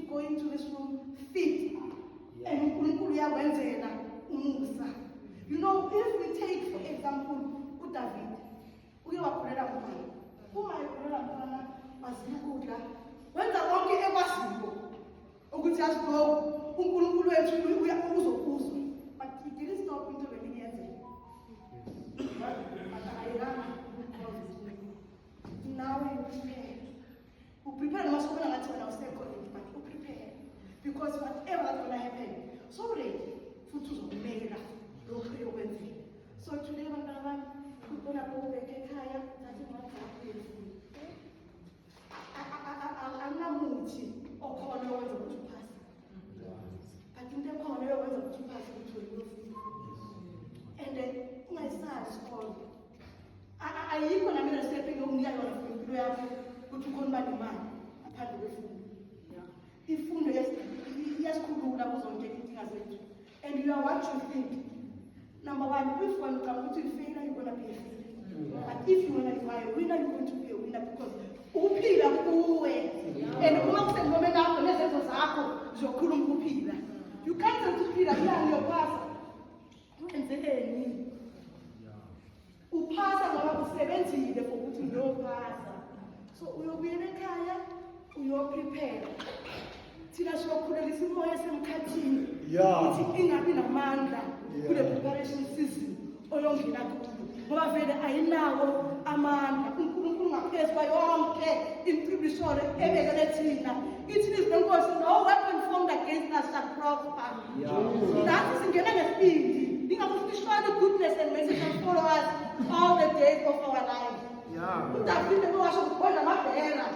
go into this room fit. And you know, if we take, for example, David, we are who I was when the monkey ever single, just go, we are also, but he didn't stop into the lineage. But I ran now we prepare. We prepare not when I was saying, but we prepare. Because whatever that's going to happen, so ready, food to make it. So today, we're going to go back and hire. I'm not moving or calling always about to pass. But in the corner, always about to pass into the and then my son is called. I even am going to step in on the other go to go back to man. I had the food. If food, yes, could was on anything as it. And you are what you think. Number one, if one comes to failure, you're going to be a failure. But if you want to be a winner, you're going to be a winner because uphila kuwe. And uma kusengome lapho nezenzo zakho zokhuluma ukuphila. You can't say ukuphila kuyani yophasa. Wenzeni? Uphasa ngoba usebenzile for ukuthi uyophasa. So uyobuyela ekhaya, uyoprepare. Thina siyokhulelisa imoya semkhathini. Ukuthi ingabi namandla kule preparation season oyongena kuyo. Ngoba vele ayinawo amandla. uNkulunkulu ngaphezu kwayonke imicibisholo ebekele thina. Ithi izinkosi no weapon formed against us shall prosper. Nathi singena ngesibindi. Ingakuthi surely goodness and mercy shall follow us all the days of our life. uDavide bewasho ukubona amabhera.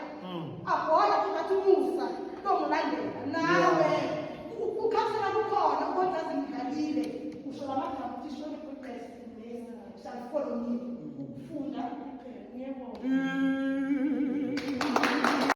Abona ukuthi umusa lomulandela. Nawe ukhasela kukhona kodwa zingidlalile. Usho lamagama ukuthi surely goodness and mercy shall follow me. Ufunda ngiyebo.